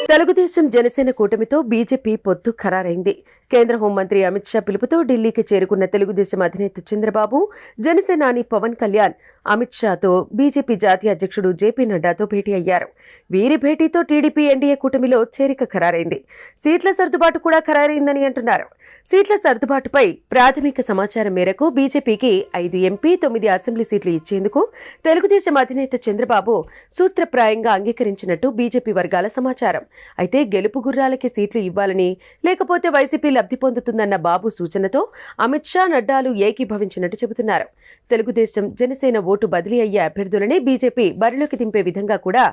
Telugu Desam Janasena కూటమితో BJP పొత్తు ఖరారైంది. కేంద్ర హోంమంత్రి అమిత్ షా పిలుపుతో ఢిల్లీకి చేరుకున్న తెలుగుదేశం అధినేత చంద్రబాబు, జనసేనాని పవన్ కళ్యాణ్ అమిత్ షాతో బీజేపీ జాతీయ అధ్యక్షుడు జేపీ నడ్డాతో భేటీ అయ్యారు. వీరి భేటీతో టీడీపీ ఎన్డీఏ కూటమిలో చేరిక ఖరారైంది. సీట్ల సర్దుబాటు కూడా ఖరారైందని అంటున్నారు. సీట్ల సర్దుబాటుపై ప్రాథమిక సమాచారం మేరకు బీజేపీకి 5 ఎంపీ, 9 అసెంబ్లీ సీట్లు ఇచ్చేందుకు తెలుగుదేశం అధినేత చంద్రబాబు సూత్రప్రాయంగా అంగీకరించినట్టు బీజేపీ వర్గాల సమాచారం. అయితే గెలుపు గుర్రాలకి సీట్లు ఇవ్వాలని, లేకపోతే వైసీపీ లబ్ధి పొందుతుందన్న బాబు సూచనతో అమిత్ షా, నడ్డాలు ఏకీభవించినట్టు చెబుతున్నారు. తెలుగుదేశం జనసేన ఓటు బదిలీ అయ్యే అభ్యర్థులనే బీజేపీ బరిలోకి దింపే విధంగా కూడా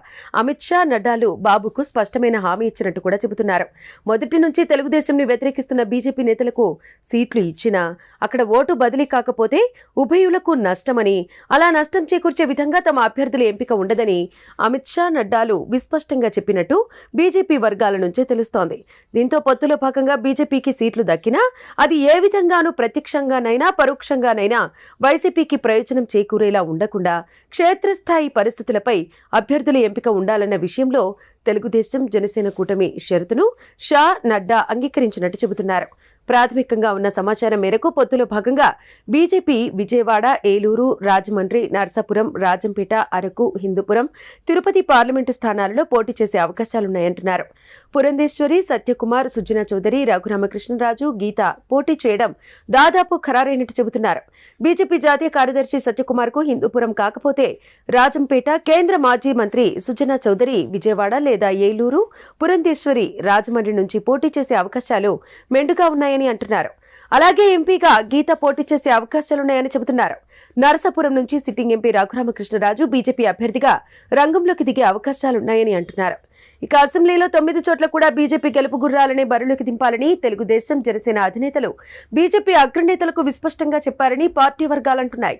అమిత్ షా, నడ్డాలు బాబుకు స్పష్టమైన హామీ ఇచ్చినట్టు కూడా చెబుతున్నారు. మొదటి నుంచి తెలుగుదేశంని వ్యతిరేకిస్తున్న బీజేపీ నేతలకు సీట్లు ఇచ్చినా అక్కడ ఓటు బదిలీ కాకపోతే ఉభయులకు నష్టమని, అలా నష్టం చేకూర్చే విధంగా తమ అభ్యర్థుల ఎంపిక ఉండదని అమిత్ షా, నడ్డాలు విస్పష్టంగా చెప్పినట్టు బీజేపీ వర్గాల నుంచే తెలుస్తోంది. దీంతో పొత్తులో భాగంగా బీజేపీకి సీట్లు దక్కినా అది ఏ విధంగానూ ప్రత్యక్షంగానైనా పరోక్షంగానైనా వైసీపీకి ప్రయోజనం చేకూరేలా ఉండకుండా క్షేత్రస్థాయి పరిస్థితులపై అభ్యర్థుల ఎంపిక ఉండాలన్న విషయంలో తెలుగుదేశం జనసేన కూటమి షరతును షా, నడ్డా అంగీకరించినట్టు చెబుతున్నారు. ప్రాథమికంగా ఉన్న సమాచారం మేరకు పొత్తులో భాగంగా బీజేపీ విజయవాడ, ఏలూరు, రాజమండ్రి, నర్సాపురం, రాజంపేట, అరకు, హిందూపురం, తిరుపతి పార్లమెంటు స్థానాలలో పోటీ చేసే అవకాశాలున్నాయంటున్నారు. పురంధేశ్వరి, సత్యకుమార్, సుజనా చౌదరి, రఘురామకృష్ణరాజు, గీత పోటీ చేయడం దాదాపు ఖరారైనట్టు చెబుతున్నారు. బీజేపీ జాతీయ కార్యదర్శి సత్యకుమార్కు హిందూపురం కాకపోతే రాజంపేట, కేంద్ర మాజీ మంత్రి సుజనా చౌదరి విజయవాడ లేదా ఏలూరు, పురంధేశ్వరి రాజమండ్రి నుంచి పోటీ చేసే అవకాశాలు మెండుగా ఉన్నాయని అంటున్నారు. అలాగే ఎంపీగా గీత పోటీ చేసే అవకాశాలున్నాయని చెబుతున్నారు. నరసాపురం నుంచి సిట్టింగ్ ఎంపీ రఘురామకృష్ణరాజు బీజేపీ అభ్యర్థిగా రంగంలోకి దిగే అవకాశాలున్నాయని అంటున్నారు. ఇక అసెంబ్లీలో 9 చోట్ల కూడా బీజేపీ గెలుపు గుర్రాలని బరిలోకి దింపాలని తెలుగుదేశం జనసేన అధినేతలు బీజేపీ అగ్రనేతలకు విస్పష్టంగా చెప్పారని పార్టీ వర్గాలంటున్నాయి.